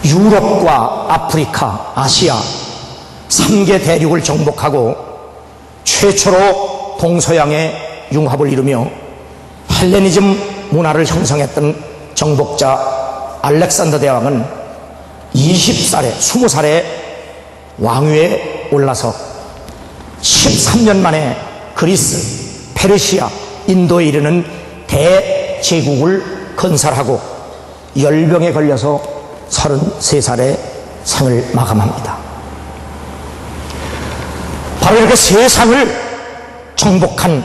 유럽과 아프리카, 아시아 3개 대륙을 정복하고 최초로 동서양의 융합을 이루며 헬레니즘 문화를 형성했던 정복자 알렉산더 대왕은 20살에 왕위에 올라서 13년 만에 그리스, 페르시아, 인도에 이르는 대제국을 건설하고 열병에 걸려서 33살에 생을 마감합니다. 바로 이렇게 세상을 정복한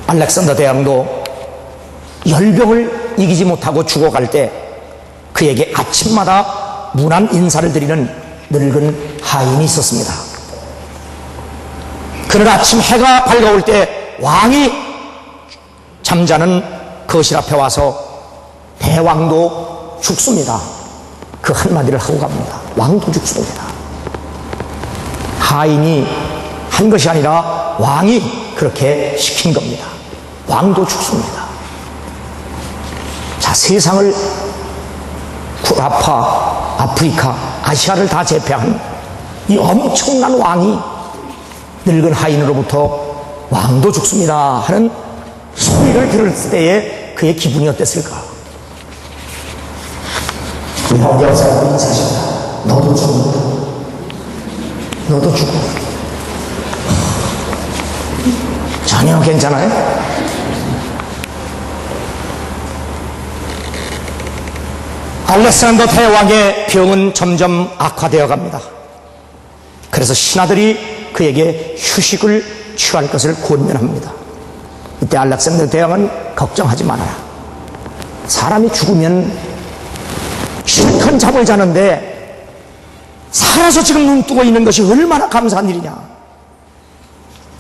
알렉산더 대왕도 열병을 이기지 못하고 죽어갈 때 그에게 아침마다 문안 인사를 드리는 늙은 하인이 있었습니다. 그날 아침 해가 밝아올 때 왕이 잠자는 거실 앞에 와서 대왕도 죽습니다. 그 한마디를 하고 갑니다. 왕도 죽습니다. 하인이 한 것이 아니라 왕이 그렇게 시킨 겁니다. 왕도 죽습니다. 자, 세상을 구라파, 아프리카, 아시아를 다 제패한 이 엄청난 왕이 늙은 하인으로부터 왕도 죽습니다 하는 소리를 들을 때에 그의 기분이 어땠을까? 우리 여사가 인사하신다. 너도 죽는다. 너도 죽어. 전혀 괜찮아요? 알렉산더 대왕의 병은 점점 악화되어 갑니다. 그래서 신하들이 그에게 휴식을 취할 것을 권면합니다. 이때 알렉산더 대왕은 걱정하지 말아라. 사람이 죽으면 실컷 잠을 자는데 살아서 지금 눈 뜨고 있는 것이 얼마나 감사한 일이냐.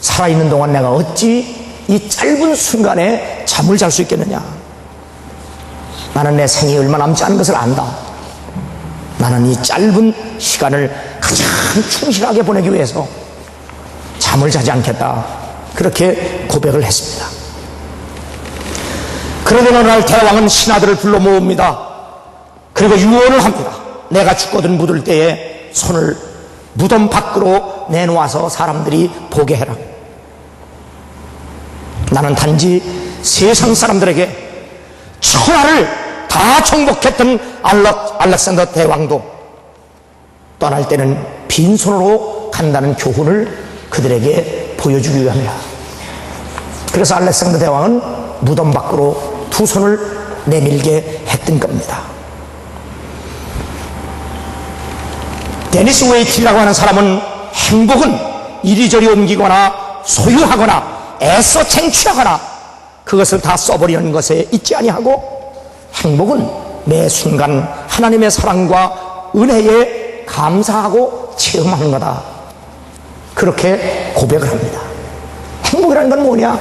살아있는 동안 내가 어찌 이 짧은 순간에 잠을 잘 수 있겠느냐. 나는 내 생이 얼마 남지 않은 것을 안다. 나는 이 짧은 시간을 가장 충실하게 보내기 위해서 잠을 자지 않겠다. 그렇게 고백을 했습니다. 그러던 어느 날 대왕은 신하들을 불러 모읍니다. 그리고 유언을 합니다. 내가 죽거든 묻을 때에 손을 무덤 밖으로 내놓아서 사람들이 보게 해라. 나는 단지 세상 사람들에게 천하를 다 정복했던 알렉산더 대왕도 떠날 때는 빈손으로 간다는 교훈을 그들에게 보여주기 위함이라. 그래서 알렉산더 대왕은 무덤 밖으로 두 손을 내밀게 했던 겁니다. 데니스 웨이틀이라고 하는 사람은 행복은 이리저리 옮기거나 소유하거나 애써 쟁취하거나 그것을 다 써버리는 것에 있지 아니하고 행복은 매 순간 하나님의 사랑과 은혜에 감사하고 체험하는 거다. 그렇게 고백을 합니다. 행복이라는 건 뭐냐?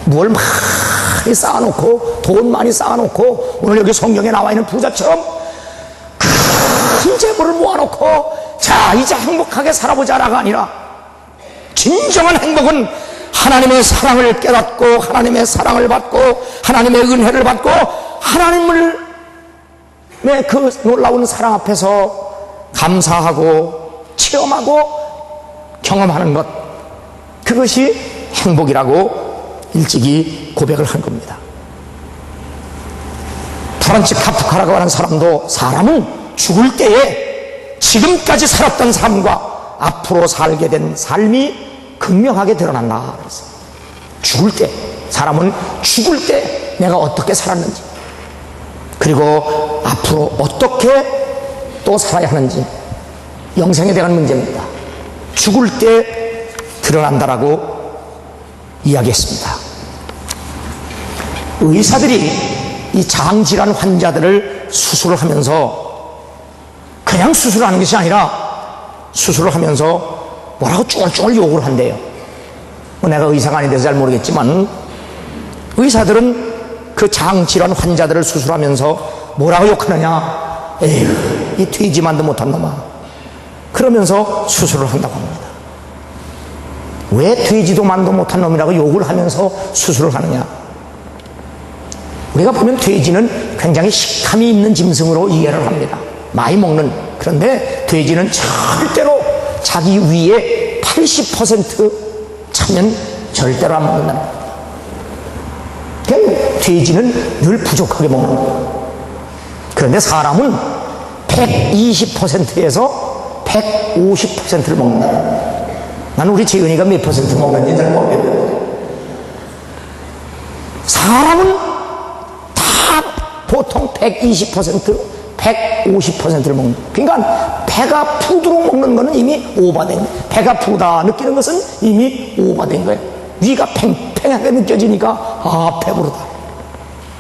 뭘 많이 쌓아놓고 돈 많이 쌓아놓고 오늘 여기 성경에 나와 있는 부자처럼 큰 재물을 모아놓고 자 이제 행복하게 살아보자라가 아니라 진정한 행복은 하나님의 사랑을 깨닫고 하나님의 사랑을 받고 하나님의 은혜를 받고 하나님의 그 놀라운 사랑 앞에서 감사하고 체험하고 경험하는 것, 그것이 행복이라고 일찍이 고백을 한 겁니다. 프란츠 카프카라고 하는 사람도 사람은 죽을 때에 지금까지 살았던 삶과 앞으로 살게 된 삶이 극명하게 드러난다. 그래서 죽을 때, 사람은 죽을 때 내가 어떻게 살았는지, 그리고 앞으로 어떻게 또 살아야 하는지, 영생에 대한 문제입니다. 죽을 때 드러난다라고 이야기했습니다. 의사들이 이 장질환 환자들을 수술을 하면서 그냥 수술하는 것이 아니라 수술을 하면서 뭐라고 쭈글쭈글 욕을 한대요. 내가 의사가 아닌데서 잘 모르겠지만 의사들은 그 장질환 환자들을 수술하면서 뭐라고 욕하느냐. 에휴, 이 돼지만도 못한 놈아. 그러면서 수술을 한다고 합니다. 왜 돼지도 만도 못한 놈이라고 욕을 하면서 수술을 하느냐. 우리가 보면 돼지는 굉장히 식탐이 있는 짐승으로 이해를 합니다. 많이 먹는. 그런데 돼지는 절대로 자기 위에 80% 차면 절대로 안 먹는다. 그러니까 돼지는 늘 부족하게 먹는 거예요. 그런데 사람은 120%에서 150%를 먹는다. 나는 우리 재은이가 몇 퍼센트 먹는지 잘 모르겠는데, 사람은 다 보통 120%, 150%를 먹는 거예요. 그러니까 배가 푸도록 먹는 거는 이미 오버된 거예요. 배가 푸다 느끼는 것은 이미 오버된 거예요. 위가 팽팽하게 느껴지니까 아, 배부르다.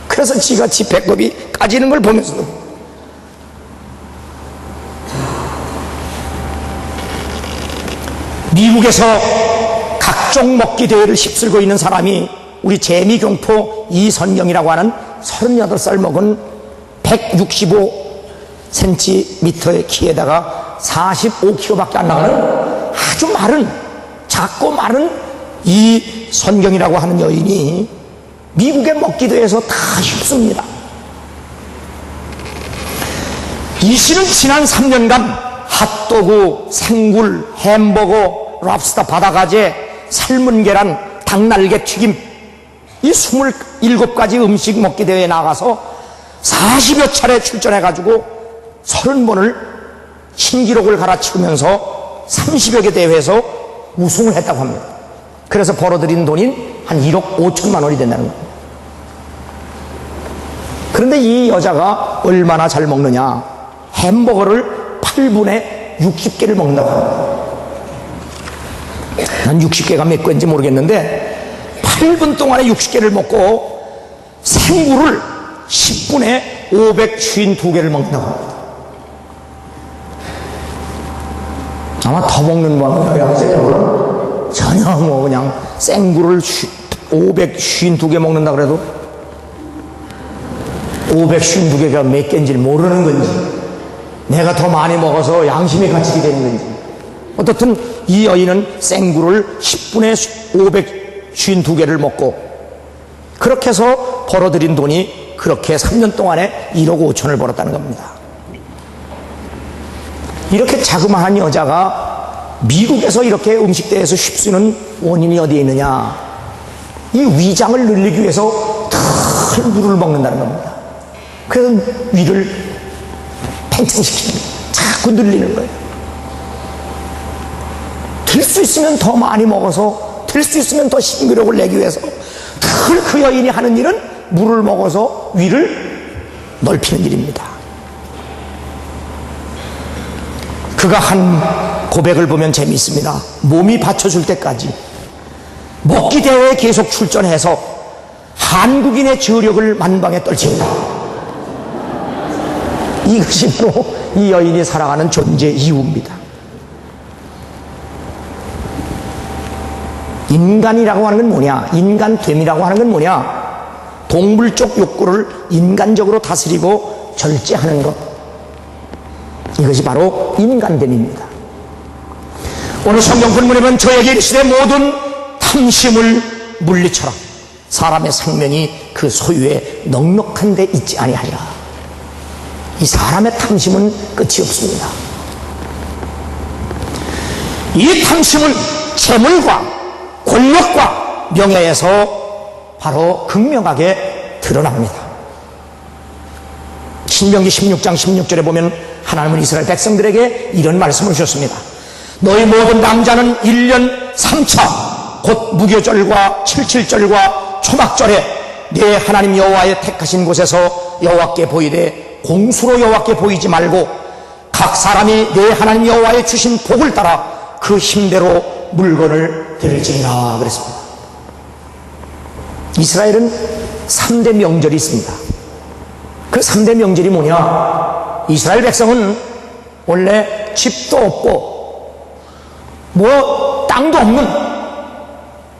그래서 지가 지 배꼽이 까지는 걸 보면서도 미국에서 각종 먹기 대회를 휩쓸고 있는 사람이 우리 재미경포 이선경이라고 하는 38살 먹은 165cm의 키에다가 45kg밖에 안 나가는 아주 마른, 작고 마른 이 선경이라고 하는 여인이 미국의 먹기 대회에서 다 휩습니다. 이 씨는 지난 3년간 핫도그, 생굴, 햄버거, 랍스터, 바다가재, 삶은 계란, 닭날개 튀김, 이 27가지 음식 먹기 대회에 나가서 40여 차례 출전해가지고 30번을 신기록을 갈아치우면서 30여 개 대회에서 우승을 했다고 합니다. 그래서 벌어들인 돈이 한 1억 5천만 원이 된다는 겁니다. 그런데 이 여자가 얼마나 잘 먹느냐. 햄버거를 8분에 60개를 먹는다고 합니다. 난 60개가 몇 개인지 모르겠는데 8분 동안에 60개를 먹고 생굴을 10분에 552개를 먹는다고 합니다. 아마 더 먹는 거는 여러분 전혀 뭐 그냥 생굴을 552개 먹는다 그래도 552개가 몇 개인지 모르는 건지, 내가 더 많이 먹어서 양심이 갇히게 되는 건지, 어떻든 이 여인은 생굴을 10분에 552개를 먹고 그렇게 해서 벌어들인 돈이 그렇게 3년 동안에 1억 5천을 벌었다는 겁니다. 이렇게 자그마한 여자가 미국에서 이렇게 음식대에서 휩쓰는 원인이 어디에 있느냐. 이 위장을 늘리기 위해서 늘 물을 먹는다는 겁니다. 그래서 위를 팽창시키는 거예요. 자꾸 늘리는 거예요. 들 수 있으면 더 많이 먹어서, 들 수 있으면 더 신기록을 내기 위해서 늘 그 여인이 하는 일은 물을 먹어서 위를 넓히는 일입니다. 그가 한 고백을 보면 재미있습니다. 몸이 받쳐줄 때까지 먹기 대회에 계속 출전해서 한국인의 저력을 만방에 떨칩니다. 이것이 바로 이 여인이 살아가는 존재 이유입니다. 인간이라고 하는 건 뭐냐? 인간됨이라고 하는 건 뭐냐? 동물적 욕구를 인간적으로 다스리고 절제하는 것. 이것이 바로 인간됨입니다. 오늘 성경 본문에 보면 저에게 이르시되 모든 탐심을 물리쳐라. 사람의 생명이 그 소유에 넉넉한 데 있지 아니하리라. 이 사람의 탐심은 끝이 없습니다. 이 탐심은 재물과 권력과 명예에서 바로 극명하게 드러납니다. 신명기 16장 16절에 보면 하나님은 이스라엘 백성들에게 이런 말씀을 주셨습니다. 너희 모든 남자는 1년 3차 곧 무교절과 칠칠절과 초막절에 내 하나님 여호와의 택하신 곳에서 여호와께 보이되 공수로 여호와께 보이지 말고 각 사람이 내 하나님 여호와의 주신 복을 따라 그 힘대로 물건을 드릴지니라 그랬습니다. 이스라엘은 3대 명절이 있습니다. 그 3대 명절이 뭐냐? 이스라엘 백성은 원래 집도 없고 뭐 땅도 없는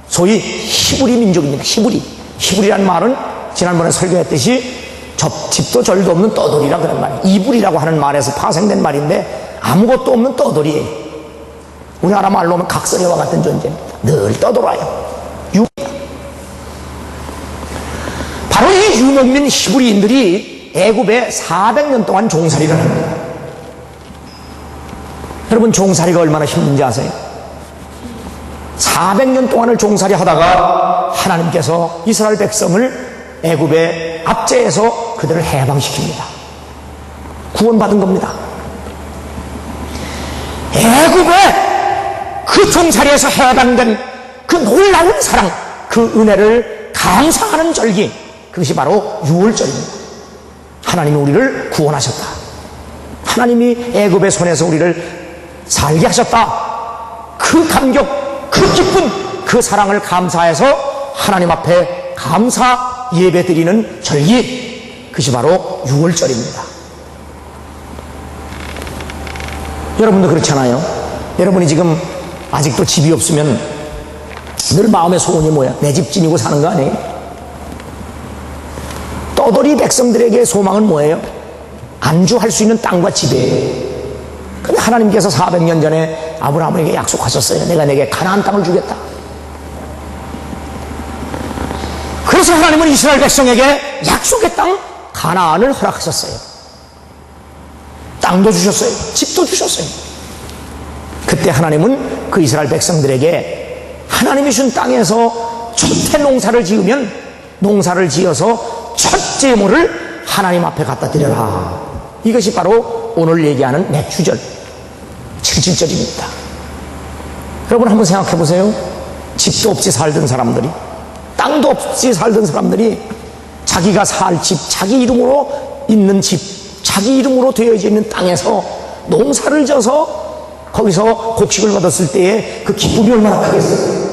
소위 히브리 민족입니다. 히브리라는 말은 지난번에 설교했듯이 집도 절도 없는 떠돌이라 그런 말이에요. 이불이라고 하는 말에서 파생된 말인데 아무것도 없는 떠돌이에요. 우리나라 말로 하면 각설이와 같은 존재입니다. 늘 떠돌아요. 바로 이 유목민 히브리인들이 애굽에 400년 동안 종살이를 합니다. 여러분, 종살이가 얼마나 힘든지 아세요? 400년 동안을 종살이 하다가 하나님께서 이스라엘 백성을 애굽의 압제에서 그들을 해방시킵니다. 구원받은 겁니다. 애굽의 그 종살이에서 해방된 그 놀라운 사랑, 그 은혜를 감사하는 절기, 그것이 바로 유월절입니다. 하나님이 우리를 구원하셨다. 하나님이 애굽의 손에서 우리를 살게 하셨다. 그 감격, 그 기쁨, 그 사랑을 감사해서 하나님 앞에 감사 예배 드리는 절기, 그것이 바로 유월절입니다. 여러분도 그렇잖아요. 여러분이 지금 아직도 집이 없으면 늘 마음의 소원이 뭐야? 내 집 지니고 사는 거 아니에요? 떠돌이 백성들에게 소망은 뭐예요? 안주할 수 있는 땅과 집이에요. 근데 하나님께서 400년 전에 아브라함에게 약속하셨어요. 내가 내게 가나안 땅을 주겠다. 그래서 하나님은 이스라엘 백성에게 약속의 땅 가나안을 허락하셨어요. 땅도 주셨어요. 집도 주셨어요. 그때 하나님은 그 이스라엘 백성들에게 하나님이 준 땅에서 첫해 농사를 지으면 농사를 지어서 첫 제물을 하나님 앞에 갖다 드려라. 이것이 바로 오늘 얘기하는 맥주절 77절입니다. 여러분 한번 생각해 보세요. 집도 없이 살던 사람들이, 땅도 없이 살던 사람들이 자기가 살 집, 자기 이름으로 있는 집, 자기 이름으로 되어져 있는 땅에서 농사를 져서 거기서 곡식을 받았을 때의 그 기쁨이 얼마나 크겠어요.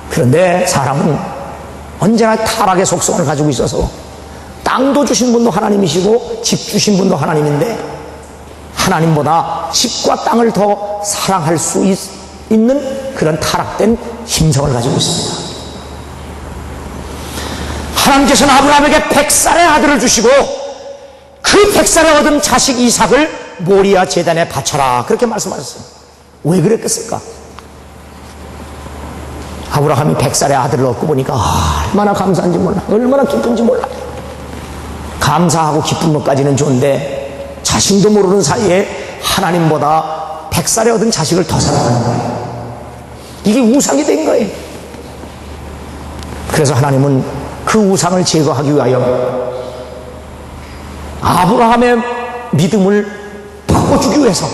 그런데 사람은 언제나 타락의 속성을 가지고 있어서 땅도 주신 분도 하나님이시고 집 주신 분도 하나님인데 하나님보다 집과 땅을 더 사랑할 수 있는 그런 타락된 힘성을 가지고 있습니다. 하나님께서는 아브라함에게 100살의 아들을 주시고 그 100살에 얻은 자식 이삭을 모리아 제단에 바쳐라, 그렇게 말씀하셨어요. 왜 그랬겠을까? 아브라함이 100살의 아들을 얻고 보니까 얼마나 감사한지 몰라, 얼마나 기쁜지 몰라. 감사하고 기쁜 것까지는 좋은데 자신도 모르는 사이에 하나님보다 100살에 얻은 자식을 더 사랑하는 거예요. 이게 우상이 된 거예요. 그래서 하나님은 그 우상을 제거하기 위하여 아브라함의 믿음을 바꿔주기 위해서,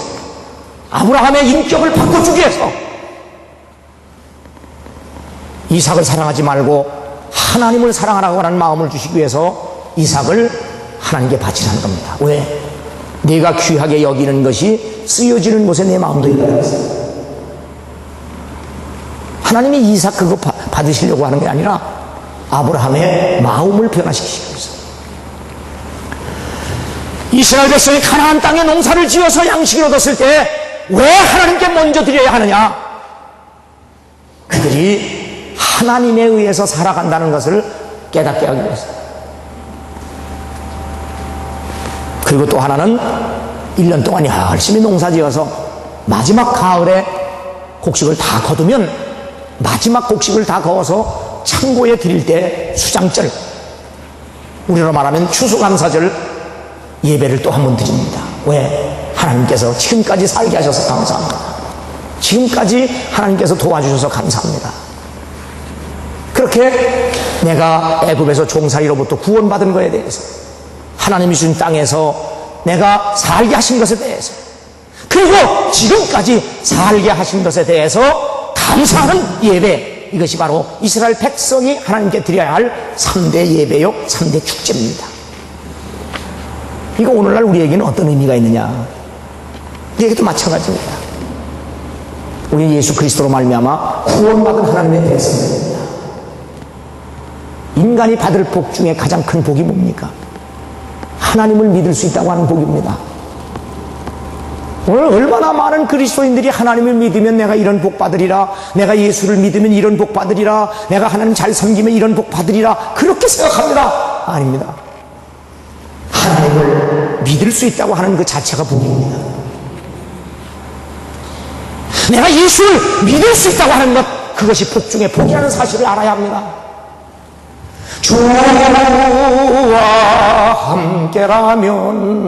아브라함의 인격을 바꿔주기 위해서 이삭을 사랑하지 말고 하나님을 사랑하라고 하는 마음을 주시기 위해서 이삭을 하나님께 바치라는 겁니다. 왜? 내가 귀하게 여기는 것이 쓰여지는 곳에 내 마음도 있다. 하나님이 이삭 그거 받으시려고 하는 게 아니라 아브라함의 마음을 변화시키시기 위해서. 이스라엘 백성이 가나안 땅에 농사를 지어서 양식을 얻었을 때 왜 하나님께 먼저 드려야 하느냐? 그들이 하나님에 의해서 살아간다는 것을 깨닫게 하기 위해서. 그리고 또 하나는 1년 동안 열심히 농사 지어서 마지막 가을에 곡식을 다 거두면 마지막 곡식을 다 거어서 창고에 드릴 때 수장절, 우리로 말하면 추수감사절 예배를 또 한 번 드립니다. 왜? 하나님께서 지금까지 살게 하셔서 감사합니다. 지금까지 하나님께서 도와주셔서 감사합니다. 그렇게 내가 애굽에서 종살이로부터 구원받은 것에 대해서, 하나님이 주신 땅에서 내가 살게 하신 것에 대해서, 그리고 지금까지 살게 하신 것에 대해서 감사하는 예배, 이것이 바로 이스라엘 백성이 하나님께 드려야 할 3대 예배요 3대 축제입니다. 이거 오늘날 우리에게는 어떤 의미가 있느냐? 우리에게도 마찬가지입니다. 우리는 예수 그리스도로 말미암아 구원받은 하나님의 백성입니다. 인간이 받을 복 중에 가장 큰 복이 뭡니까? 하나님을 믿을 수 있다고 하는 복입니다. 오늘 얼마나 많은 그리스도인들이 하나님을 믿으면 내가 이런 복 받으리라, 내가 예수를 믿으면 이런 복 받으리라, 내가 하나님 잘 섬기면 이런 복 받으리라, 그렇게 생각합니다. 아닙니다. 하나님을 믿을 수 있다고 하는 그 자체가 복입니다. 내가 예수를 믿을 수 있다고 하는 것, 그것이 복 중에 복이라는 사실을 알아야 합니다. 주와 함께라면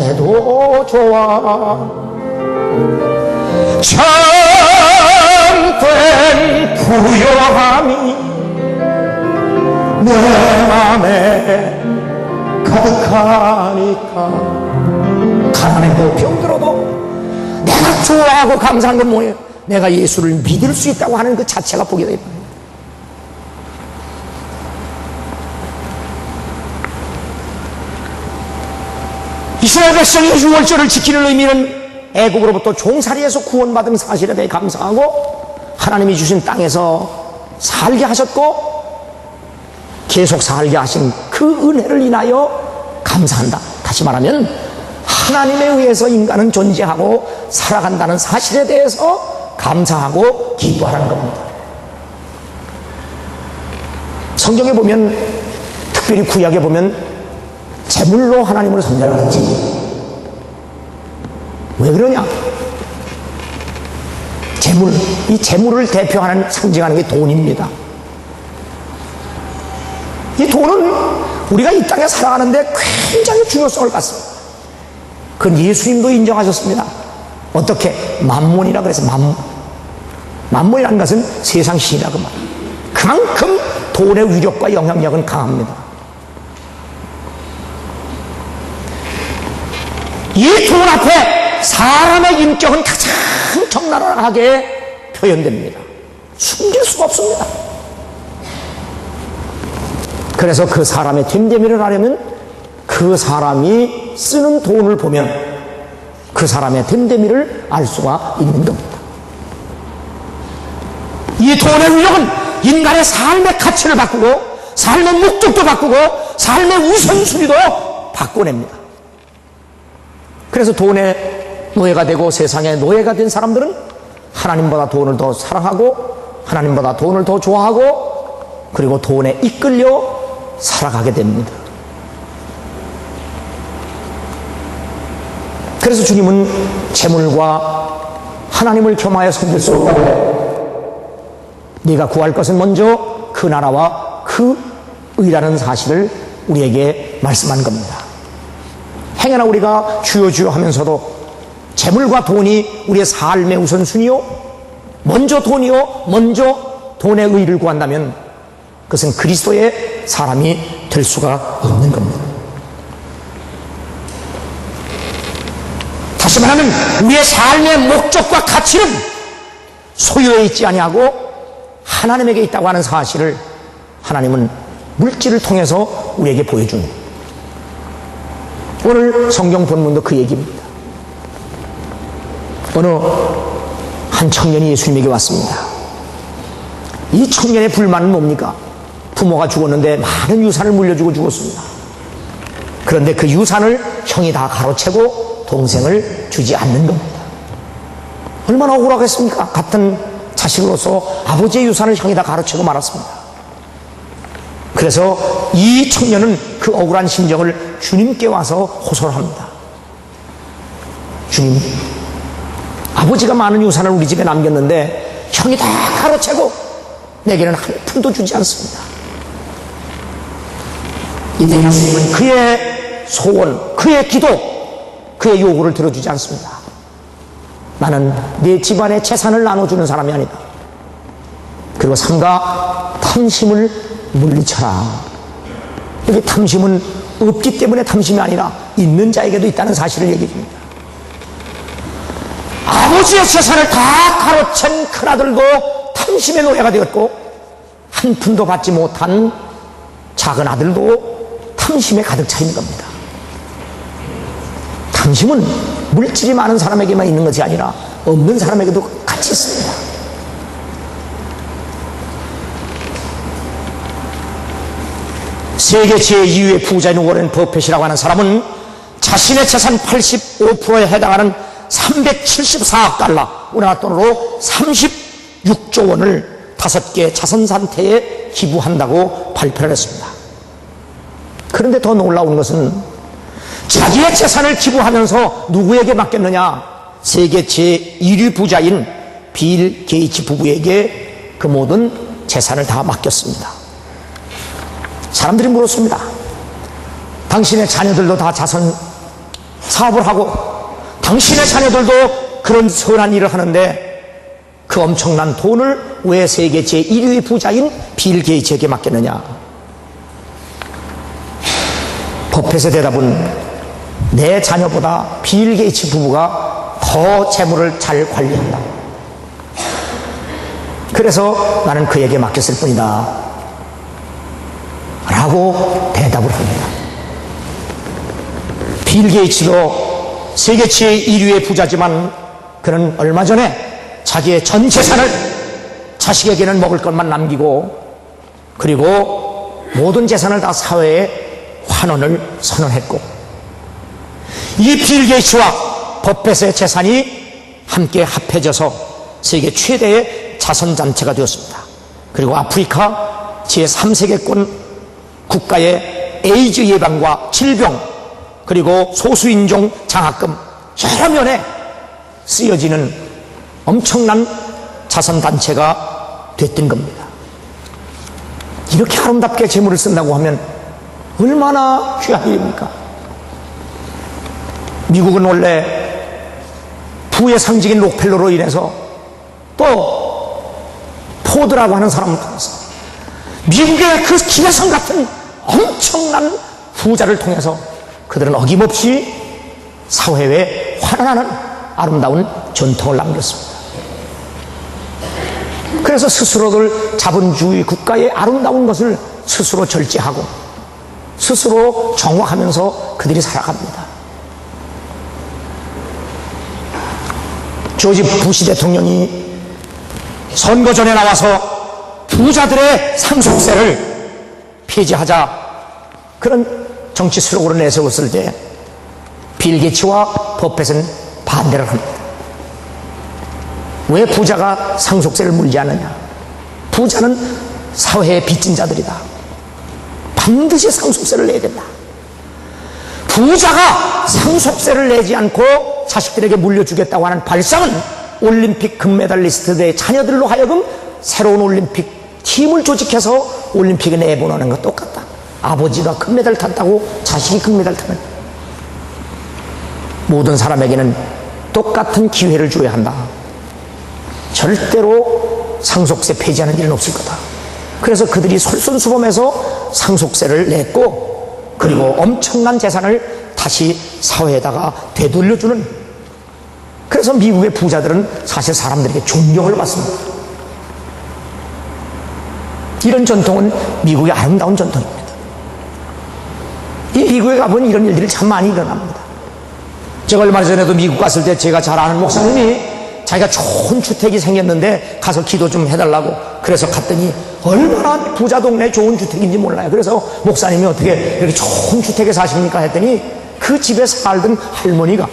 가난해도 좋아. 참된 부요함이 내 맘에 가득하니까. 가난해도 병들어도 내가 좋아하고 감사한 건 뭐예요? 내가 예수를 믿을 수 있다고 하는 그 자체가 복이 되는 거예요. 이스라엘 백성이 유월절을 지키는 의미는 애국으로부터 종살이에서 구원받은 사실에 대해 감사하고 하나님이 주신 땅에서 살게 하셨고 계속 살게 하신 그 은혜를 인하여 감사한다. 다시 말하면 하나님에 의해서 인간은 존재하고 살아간다는 사실에 대해서 감사하고 기뻐하라는 겁니다. 성경에 보면, 특별히 구약에 보면 제물로 하나님을 섬겨하지. 왜 그러냐? 제물, 이 제물을 대표하는, 상징하는 게 돈입니다. 이 돈은 우리가 이 땅에 살아가는데 굉장히 중요성을 갖습니다. 그건 예수님도 인정하셨습니다. 어떻게? 만몬이라 그래서 만몬이라는 것은 세상 신이라 그 말. 그만큼 돈의 위력과 영향력은 강합니다. 이 돈 앞에 사람의 인격은 가장 적나라하게 표현됩니다. 숨길 수가 없습니다. 그래서 그 사람의 됨됨이를 하려면 그 사람이 쓰는 돈을 보면 그 사람의 됨됨이를 알 수가 있는 겁니다. 이 돈의 위력은 인간의 삶의 가치를 바꾸고 삶의 목적도 바꾸고 삶의 우선순위도 바꿔냅니다. 그래서 돈의 노예가 되고 세상의 노예가 된 사람들은 하나님보다 돈을 더 사랑하고 하나님보다 돈을 더 좋아하고 그리고 돈에 이끌려 살아가게 됩니다. 그래서 주님은 재물과 하나님을 겸하여 섬길 수 없다고, 네가 구할 것은 먼저 그 나라와 그 의라는 사실을 우리에게 말씀한 겁니다. 행여나 우리가 주여 주여 하면서도 재물과 돈이 우리의 삶의 우선순위요, 먼저 돈이요, 먼저 돈의 의를 구한다면 그것은 그리스도의 사람이 될 수가 없는 겁니다. 다시 말하면 우리의 삶의 목적과 가치는 소유에 있지 아니하고 하나님에게 있다고 하는 사실을 하나님은 물질을 통해서 우리에게 보여줍니다. 오늘 성경 본문도 그 얘기입니다. 어느 한 청년이 예수님에게 왔습니다. 이 청년의 불만은 뭡니까? 부모가 죽었는데 많은 유산을 물려주고 죽었습니다. 그런데 그 유산을 형이 다 가로채고 동생을 주지 않는 겁니다. 얼마나 억울하겠습니까? 같은 자식으로서 아버지의 유산을 형이 다 가로채고 말았습니다. 그래서 이 청년은 그 억울한 심정을 주님께 와서 호소를 합니다. 주님, 아버지가 많은 유산을 우리 집에 남겼는데 형이 다 가로채고 내게는 한 푼도 주지 않습니다. 이때 예수님은 그의 소원, 그의 기도, 그의 요구를 들어주지 않습니다. 나는 내 집안의 재산을 나눠주는 사람이 아니다. 그리고 삼가 탐심을 물리쳐라. 여기 탐심은 없기 때문에 탐심이 아니라 있는 자에게도 있다는 사실을 얘기해 줍니다. 아버지의 재산을 다 가로챈 큰아들도 탐심의 노예가 되었고 한 푼도 받지 못한 작은 아들도 탐심에 가득 차 있는 겁니다. 탐심은 물질이 많은 사람에게만 있는 것이 아니라 없는 사람에게도 같이 있습니다. 세계 제2위의 부자인 워렌 버핏이라고 하는 사람은 자신의 재산 85%에 해당하는 374억 달러, 우리나라 돈으로 36조 원을 5개 자선단체에 기부한다고 발표를 했습니다. 그런데 더 놀라운 것은 자기의 재산을 기부하면서 누구에게 맡겼느냐? 세계 제1위 부자인 빌 게이츠 부부에게 그 모든 재산을 다 맡겼습니다. 사람들이 물었습니다. 당신의 자녀들도 다 자선 사업을 하고 당신의 자녀들도 그런 선한 일을 하는데 그 엄청난 돈을 왜 세계 제1위 부자인 빌 게이츠에게 맡겼느냐? 버펫의 대답은 내 자녀보다 빌 게이츠 부부가 더 재물을 잘 관리한다. 그래서 나는 그에게 맡겼을 뿐이다. 라고 대답을 합니다. 빌 게이츠도 세계 제1위의 부자지만 그는 얼마 전에 자기의 전 재산을 자식에게는 먹을 것만 남기고 그리고 모든 재산을 다 사회에 환원을 선언했고 이 빌 게이츠와 버펫의 재산이 함께 합해져서 세계 최대의 자선단체가 되었습니다. 그리고 아프리카 제3세계권 국가의 에이즈 예방과 질병 그리고 소수인종 장학금 여러 면에 쓰여지는 엄청난 자선단체가 됐던 겁니다. 이렇게 아름답게 재물을 쓴다고 하면 얼마나 귀한 일입니까? 미국은 원래 부의 상징인 록펠러로 인해서 또 포드라고 하는 사람을 통해서 미국의 그 기회성 같은 엄청난 부자를 통해서 그들은 어김없이 사회에 환원하는 아름다운 전통을 남겼습니다. 그래서 스스로들 자본주의 국가의 아름다운 것을 스스로 절제하고 스스로 정화하면서 그들이 살아갑니다. 조지 부시 대통령이 선거 전에 나와서 부자들의 상속세를 폐지하자 그런 정치 슬로건을 내세웠을 때 빌 게이츠와 버펫은 반대를 합니다. 왜 부자가 상속세를 물지 않느냐? 부자는 사회의 빚진 자들이다. 반드시 상속세를 내야 된다. 부자가 상속세를 내지 않고 자식들에게 물려주겠다고 하는 발상은 올림픽 금메달리스트들의 자녀들로 하여금 새로운 올림픽 팀을 조직해서 올림픽에 내보내는 것 똑같다. 아버지가 금메달 탔다고 자식이 금메달 타면 모든 사람에게는 똑같은 기회를 줘야 한다. 절대로 상속세 폐지하는 일은 없을 거다. 그래서 그들이 솔선수범해서 상속세를 냈고 그리고 엄청난 재산을 다시 사회에다가 되돌려주는 그래서 미국의 부자들은 사실 사람들에게 존경을 받습니다. 이런 전통은 미국의 아름다운 전통입니다. 이 미국에 가보면 이런 일들이 참 많이 일어납니다. 제가 얼마 전에도 미국 갔을 때 제가 잘 아는 목사님이 자기가 좋은 주택이 생겼는데 가서 기도 좀 해달라고 그래서 갔더니 얼마나 부자 동네 좋은 주택인지 몰라요. 그래서 목사님이 어떻게 이렇게 좋은 주택에 사십니까 했더니 그 집에 살던 할머니가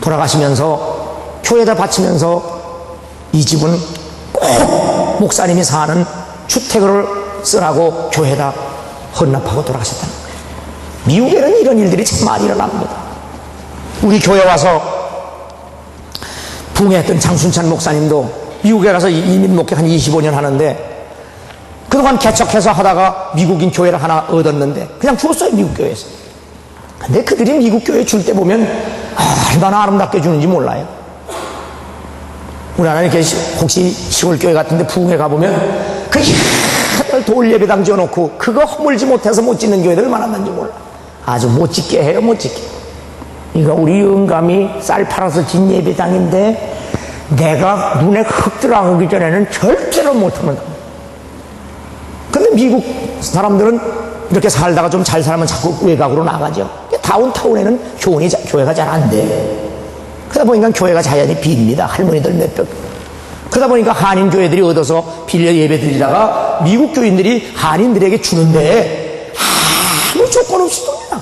돌아가시면서 교회에다 바치면서 이 집은 꼭 목사님이 사는 주택을 쓰라고 교회에다 헌납하고 돌아가셨다는 거예요. 미국에는 이런 일들이 참 많이 일어납니다. 우리 교회 와서 부흥했던 장순찬 목사님도 미국에 가서 이민 목회 한 25년 하는데 그동안 개척해서 하다가 미국인 교회를 하나 얻었는데 그냥 주었어요. 미국 교회에서. 근데 그들이 미국 교회 줄 때 보면 얼마나 아름답게 주는지 몰라요. 우리나라는 이렇게 혹시 시골 교회 같은데 부흥회 가보면 그 돌 예배당 지어놓고 그거 허물지 못해서 못 짓는 교회들 많았는지 몰라. 아주 못 짓게 해요. 못 짓게. 이거 우리 영감이 쌀 팔아서 진 예배당인데 내가 눈에 흙 들어가기 전에는 절대로 못하면. 근데 미국 사람들은 이렇게 살다가 좀 잘 살면 자꾸 외곽으로 나가죠. 다운타운에는 교회가 잘 안 돼. 그러다 보니까 교회가 자연히 빕니다. 할머니들 몇백. 그러다 보니까 한인 교회들이 얻어서 빌려 예배 드리다가 미국 교인들이 한인들에게 주는데 아무 조건 없이 돕니다.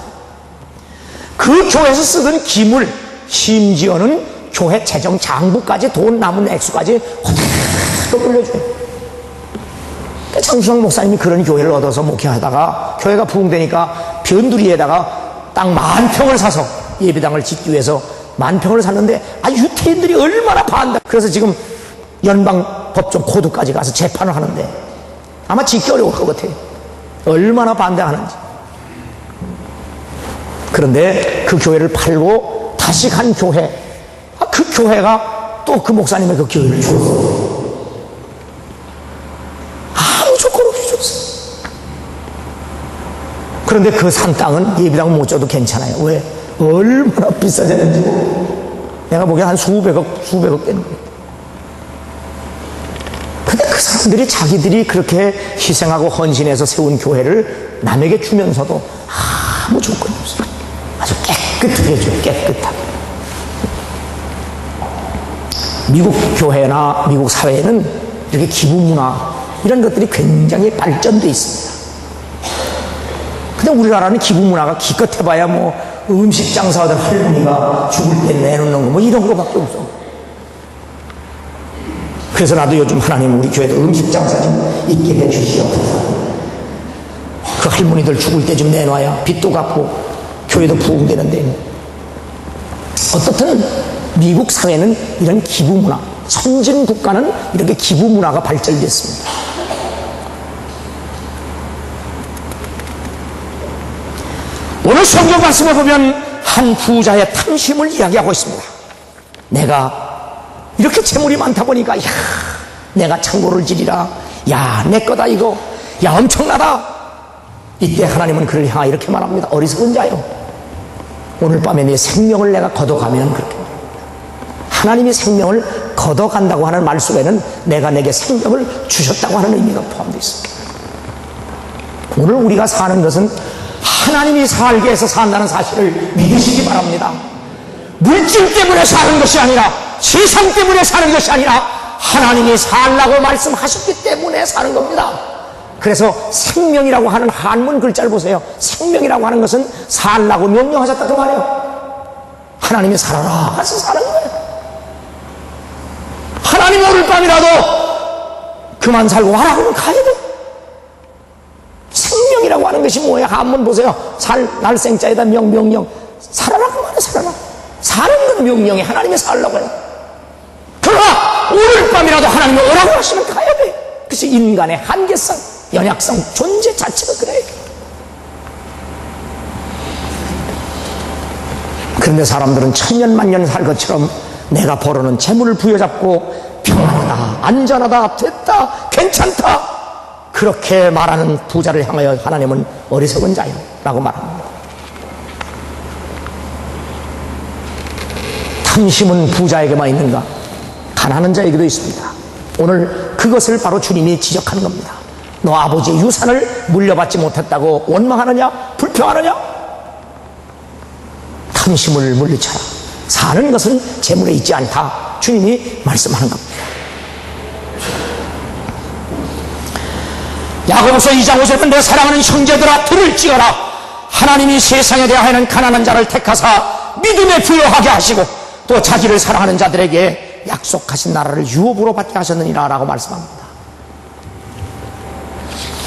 그 교회에서 쓰던 기물, 심지어는 교회 재정 장부까지 돈 남은 액수까지 또 불려줘요. 장수성 목사님이 그런 교회를 얻어서 목회하다가 교회가 부흥되니까 변두리에다가 땅 10,000평을 사서 예배당을 짓기 위해서 10,000평을 샀는데 유태인들이 얼마나 반대. 그래서 지금 연방법정 코드까지 가서 재판을 하는데 아마 짓기 어려울 것 같아요. 얼마나 반대하는지. 그런데 그 교회를 팔고 다시 간 교회, 그 교회가 또 그 목사님의 그 교회를 줬어요. 아무 조건 없이 줬어요. 그런데 그 산 땅은 예비당 못 줘도 괜찮아요. 왜? 얼마나 비싸졌는지. 내가 보기엔 한 수백억 되는 거예요. 근데 그 사람들이 자기들이 그렇게 희생하고 헌신해서 세운 교회를 남에게 주면서도 아무 조건이 없어요. 아주 깨끗하게 줘요. 깨끗하게. 미국 교회나 미국 사회에는 이렇게 기부 문화 이런 것들이 굉장히 발전돼 있습니다. 근데 우리나라는 기부 문화가 기껏 해봐야 뭐 음식 장사하던 할머니가 죽을 때 내놓는 거 뭐 이런 거밖에 없어. 그래서 나도 요즘 하나님 우리 교회도 음식 장사 좀 있게 해주시옵소서. 그 할머니들 죽을 때 좀 내놔야 빚도 갚고 교회도 부흥되는데. 어떻든 미국 사회는 이런 기부 문화, 선진 국가는 이렇게 기부 문화가 발전됐습니다. 오늘 성경 말씀을 보면 한 부자의 탐심을 이야기하고 있습니다. 내가 이렇게 재물이 많다 보니까, 야, 내가 창고를 지리라. 야, 내 거다 이거. 야, 엄청나다. 이때 하나님은 그를 향하여 이렇게 말합니다. 어리석은 자요. 오늘 밤에 내 생명을 내가 걷어가면 그렇게 말합니다. 하나님이 생명을 걷어간다고 하는 말 속에는 내가 내게 생명을 주셨다고 하는 의미가 포함되어 있습니다. 오늘 우리가 사는 것은 하나님이 살게 해서 산다는 사실을 믿으시기 바랍니다. 물질 때문에 사는 것이 아니라, 세상 때문에 사는 것이 아니라 하나님이 살라고 말씀하셨기 때문에 사는 겁니다. 그래서 생명이라고 하는 한문 글자를 보세요. 생명이라고 하는 것은 살라고 명령하셨다 그 말이에요. 하나님이 살아라 해서 사는 거예요. 하나님이 오늘 밤이라도 그만 살고 와라 그러면 가야 돼. 생명이라고 하는 것이 뭐예요? 한문 보세요. 날생자에다 명령. 살아라 그 말이에요. 살아라. 사는 건 명령이 하나님이 살라고 해요. 그러나 오늘 밤이라도 하나님이 오라고 하시면 가야 돼. 그것이 인간의 한계성, 연약성, 존재 자체가 그래요. 그런데 사람들은 천년만년 살 것처럼 내가 벌어놓은 재물을 부여잡고 평안하다, 안전하다, 됐다, 괜찮다 그렇게 말하는 부자를 향하여 하나님은 어리석은 자요 라고 말합니다. 탐심은 부자에게만 있는가? 가난한 자에게도 있습니다. 오늘 그것을 바로 주님이 지적하는 겁니다. 너 아버지의 유산을 물려받지 못했다고 원망하느냐? 불평하느냐? 탐심을 물리쳐라. 사는 것은 재물에 있지 않다. 주님이 말씀하는 겁니다. 야고보서 2장 5절은 내 사랑하는 형제들아 들을 지어라. 하나님이 세상에 대하여는 가난한 자를 택하사 믿음에 부여하게 하시고 또 자기를 사랑하는 자들에게 약속하신 나라를 유업으로 받게 하셨느니라 라고 말씀합니다.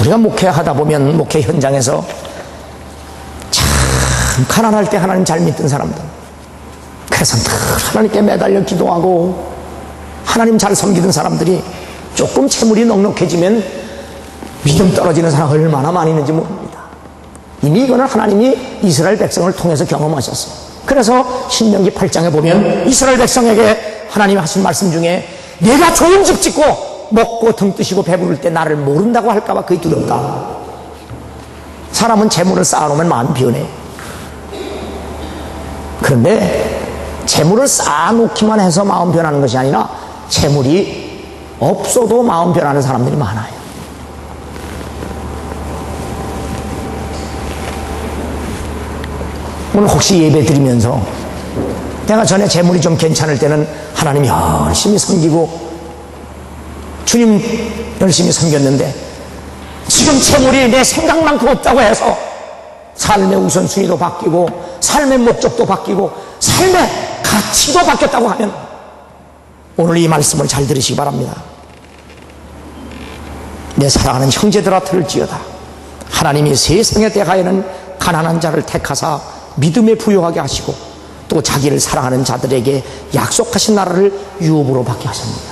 우리가 목회하다 보면 목회 현장에서 참 가난할 때 하나님 잘 믿던 사람들, 그래서 하나님께 매달려 기도하고 하나님 잘 섬기던 사람들이 조금 채물이 넉넉해지면 믿음 떨어지는 사람 얼마나 많이 있는지 모릅니다. 이미 이거는 하나님이 이스라엘 백성을 통해서 경험하셨어요. 그래서 신명기 8장에 보면 이스라엘 백성에게 하나님이 하신 말씀 중에 내가 좋은 집 짓고 먹고 등 뜨시고 배부를 때 나를 모른다고 할까봐 그게 두렵다. 사람은 재물을 쌓아놓으면 마음이 변해. 그런데 재물을 쌓아놓기만 해서 마음 변하는 것이 아니라 재물이 없어도 마음 변하는 사람들이 많아요. 오늘 혹시 예배 드리면서 내가 전에 재물이 좀 괜찮을 때는 하나님 열심히 섬기고 주님 열심히 섬겼는데 지금 재물이 내 생각만큼 없다고 해서 삶의 우선순위도 바뀌고 삶의 목적도 바뀌고 삶의 가치도 바뀌었다고 하면 오늘 이 말씀을 잘 들으시기 바랍니다. 내 사랑하는 형제들아 들을지어다. 하나님이 세상에 대하여는 가난한 자를 택하사 믿음에 부여하게 하시고 또 자기를 사랑하는 자들에게 약속하신 나라를 유업으로 받게 하십니다.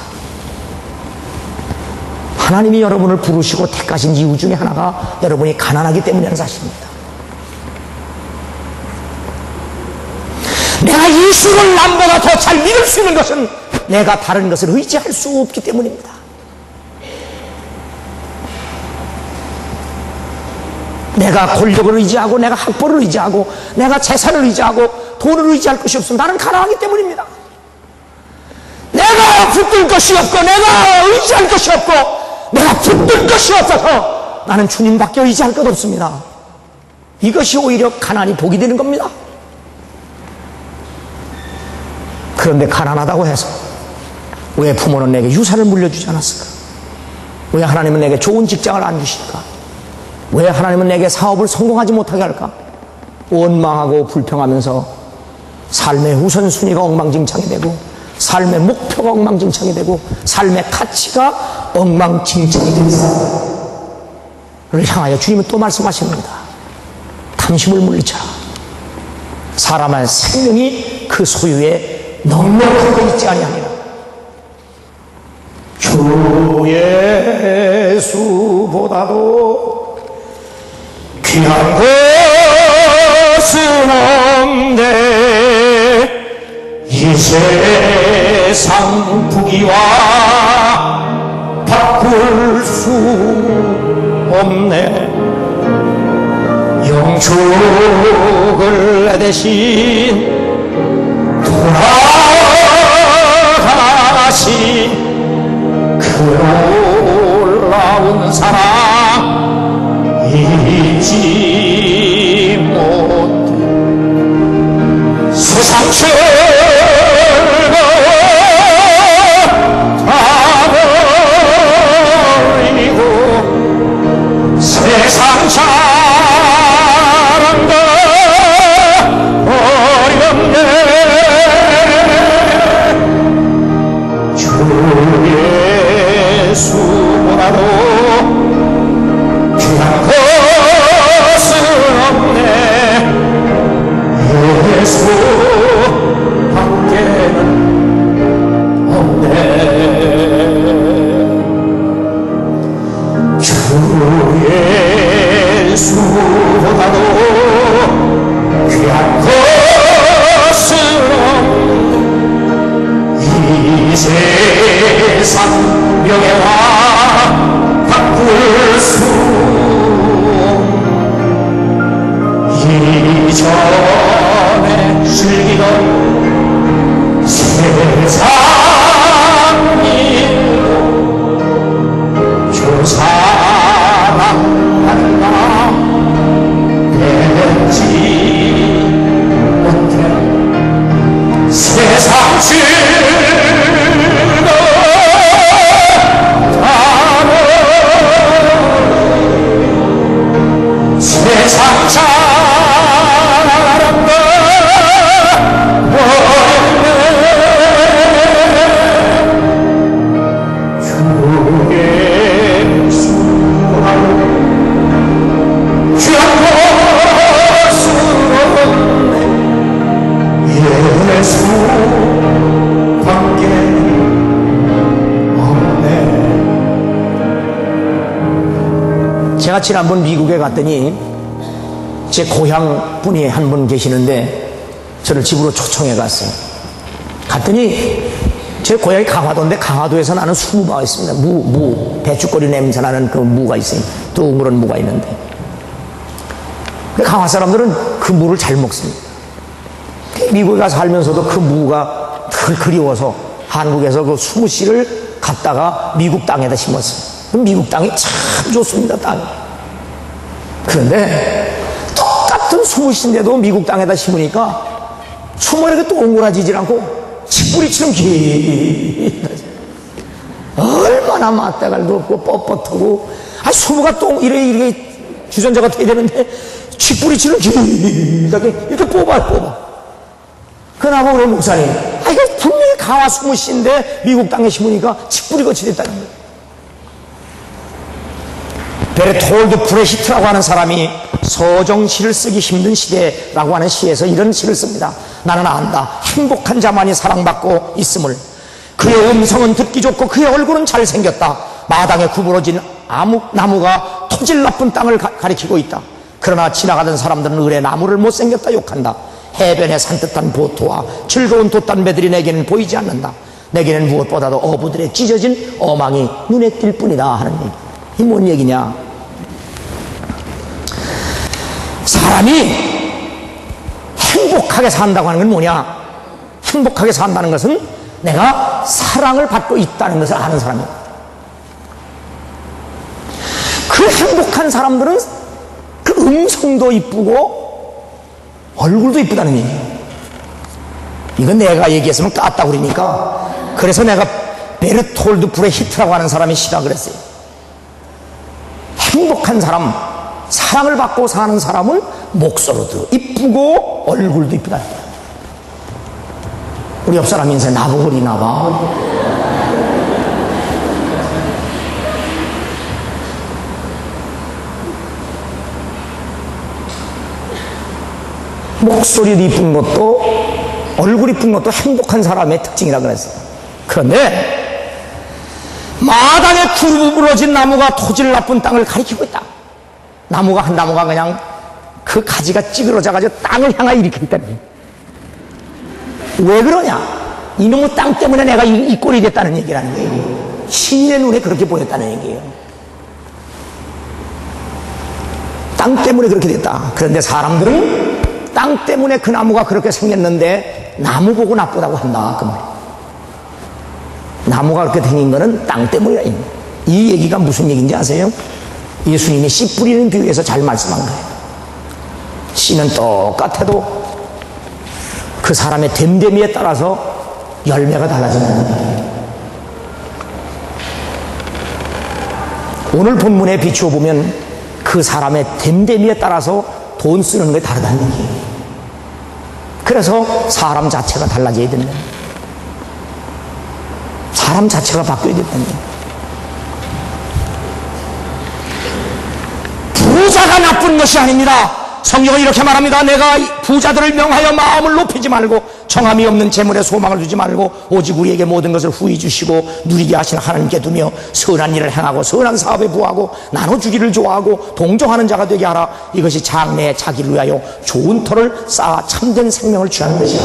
하나님이 여러분을 부르시고 택하신 이유 중에 하나가 여러분이 가난하기 때문이라는 사실입니다. 내가 예수를 남보다 더 잘 믿을 수 있는 것은 내가 다른 것을 의지할 수 없기 때문입니다. 내가 권력을 의지하고 내가 학벌을 의지하고 내가 재산을 의지하고 돈을 의지할 것이 없으면 나는 가난하기 때문입니다. 내가 붙들 것이 없고 내가 의지할 것이 없고 내가 붙들 것이 없어서 나는 주님밖에 의지할 것 없습니다. 이것이 오히려 가난이 복이 되는 겁니다. 그런데 가난하다고 해서 왜 부모는 내게 유산을 물려주지 않았을까? 왜 하나님은 내게 좋은 직장을 안 주실까? 왜 하나님은 내게 사업을 성공하지 못하게 할까? 원망하고 불평하면서 삶의 우선순위가 엉망진창이 되고 삶의 목표가 엉망진창이 되고 삶의 가치가 엉망진창이 된 사람을 향하여 주님은 또 말씀하십니다. 탐심을 물리쳐라. 사람의 생명이 그 소유에 넉넉한 것 있지 아니하니라. 주 예수보다도 귀한 것은 없네. 이 세상 부귀와 바꿀 수 없네. 영축을 내 대신 돌아가신 그 놀라운 사랑 잊지 못해. 세상 즐거워 다 버리고 세상 사랑도 어렵네. 주 예수보다도 귀한 것은 없네. 예수 밖에는 없네. 주 예수보다도 귀한 것은 없네. 이 세상 명예와 바꿀 수 이전에 즐기던 세상 일로 주 사랑하는 나 뵙지 못해. 세상 즐거워 다 버리고 세상 사랑도 버렸네. 주 예수라고 귀한 것은 없네. 예수 밖에 없네. 제가 지난번 미국에 갔더니 제 고향 분이 한 분 계시는데 저를 집으로 초청해 갔어요. 갔더니 제 고향이 강화도인데 강화도에서 나는 수무가 있습니다. 무 배추거리 냄새 나는 그 무가 있어요. 둥그런 무가 있는데 근데 강화 사람들은 그 무를 잘 먹습니다. 미국에 가서 살면서도 그 무가 그리워서 한국에서 그 수무씨를 갖다가 미국 땅에다 심었어요. 그럼 미국 땅이 참 좋습니다. 땅이. 그런데 똑같은 수무씨인데도 미국 땅에다 심으니까 수모 이렇게 동그라지질 않고 칡뿌리처럼 길다. 얼마나 맛대갈도 없고 뻣뻣하고 수모가 이렇게 주전자가 돼야 되는데 칡뿌리처럼 길다. 이렇게 뽑아. 그나마 우리 목사님, 이거 분명히 강화 수무씨인데 미국 땅에 심으니까 칡뿌리같이 됐다는 거예요. 베르톨드 브레히트라고 하는 사람이 서정시를 쓰기 힘든 시대라고 하는 시에서 이런 시를 씁니다. 나는 안다. 행복한 자만이 사랑받고 있음을. 그의 음성은 듣기 좋고 그의 얼굴은 잘생겼다. 마당에 구부러진 나무가 토질 나쁜 땅을 가리키고 있다. 그러나 지나가던 사람들은 을의 나무를 못생겼다 욕한다. 해변에 산뜻한 보트와 즐거운 돛단배들이 내게는 보이지 않는다. 내게는 무엇보다도 어부들의 찢어진 어망이 눈에 띌 뿐이다 하는 얘기. 이 뭔 얘기냐? 사람이 행복하게 산다고 하는 건 뭐냐? 행복하게 산다는 것은 내가 사랑을 받고 있다는 것을 아는 사람이에요. 그 행복한 사람들은 그 음성도 이쁘고 얼굴도 이쁘다는 얘기예요. 이건 내가 얘기했으면 깠다고 그러니까. 그래서 내가 베르톨드 브레히트라고 하는 사람이 시작을 그랬어요. 행복한 사람, 사랑을 받고 사는 사람은 목소리도 이쁘고 얼굴도 이쁘다. 우리 옆 사람 인생 나보고 그리나 봐. 목소리 이쁜 것도 얼굴 이쁜 것도 행복한 사람의 특징이라 그랬어요. 그런데 마당에 구부러진 나무가 토질 나쁜 땅을 가리키고 있다. 나무가 한 나무가 그냥 그 가지가 찌그러져가지고 땅을 향하여 이렇게 있다는 거예요. 왜 그러냐? 이놈의 땅 때문에 내가 이 꼴이 됐다는 얘기라는 거예요. 시인의 눈에 그렇게 보였다는 얘기예요. 땅 때문에 그렇게 됐다. 그런데 사람들은 땅 때문에 그 나무가 그렇게 생겼는데 나무 보고 나쁘다고 한다. 그 말이에요. 나무가 그렇게 생긴 거는 땅 때문이라. 이 얘기가 무슨 얘기인지 아세요? 예수님이 씨 뿌리는 비유에서 잘 말씀한 거예요. 씨는 똑같아도 그 사람의 됨됨이에 따라서 열매가 달라진다는 거예요. 오늘 본문에 비추어 보면 그 사람의 됨됨이에 따라서 돈 쓰는 게 다르다는 얘기예요. 그래서 사람 자체가 달라져야 된다. 사람 자체가 바뀌어야 된다는 거예요. 부자가 나쁜 것이 아닙니다. 성경은 이렇게 말합니다. 내가 부자들을 명하여 마음을 높이지 말고 정함이 없는 재물에 소망을 두지 말고 오직 우리에게 모든 것을 후히 주시고 누리게 하시는 하나님께 두며 선한 일을 행하고 선한 사업에 부하고 나눠주기를 좋아하고 동정하는 자가 되게 하라. 이것이 장래에 자기를 위하여 좋은 터를 쌓아 참된 생명을 취하는 것이라.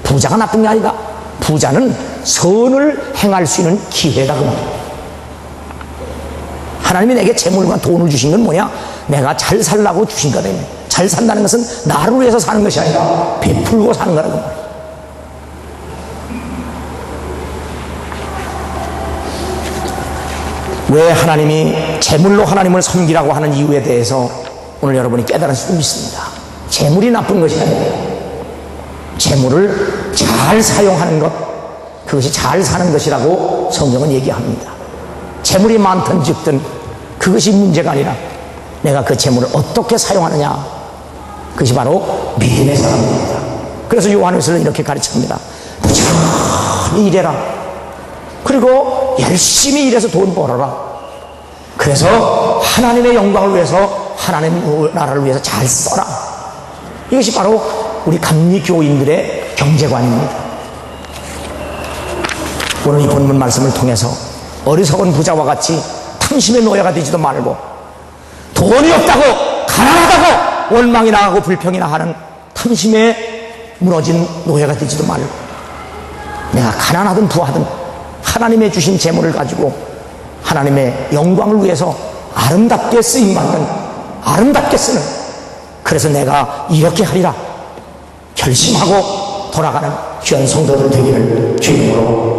부자가 나쁜 게 아니다. 부자는 선을 행할 수 있는 기회다. 그 말이야. 하나님이 내게 재물과 돈을 주신 건 뭐냐? 내가 잘 살라고 주신 거거든요. 잘 산다는 것은 나를 위해서 사는 것이 아니라 베풀고 사는 거라고 말이에요. 왜 하나님이 재물로 하나님을 섬기라고 하는 이유에 대해서 오늘 여러분이 깨달을 수 있습니다. 재물이 나쁜 것이 아니에요. 재물을 잘 사용하는 것, 그것이 잘 사는 것이라고 성경은 얘기합니다. 재물이 많든 적든 그것이 문제가 아니라 내가 그 재물을 어떻게 사용하느냐, 그것이 바로 믿음의 사람입니다. 그래서 요한에서는 이렇게 가르칩니다. 부지런히 일해라. 그리고 열심히 일해서 돈 벌어라. 그래서 하나님의 영광을 위해서, 하나님의 나라를 위해서 잘 써라. 이것이 바로 우리 감리교인들의 경제관입니다. 오늘 이 본문 말씀을 통해서 어리석은 부자와 같이 탐심의 노예가 되지도 말고, 돈이 없다고 가난하다고 원망이 나가고 불평이나 하는 탐심에 무너진 노예가 되지도 말고, 내가 가난하든 부하든 하나님의 주신 재물을 가지고 하나님의 영광을 위해서 아름답게 쓰임받는, 아름답게 쓰는, 그래서 내가 이렇게 하리라 결심하고 돌아가는 귀한 성도들 되기를 주님으로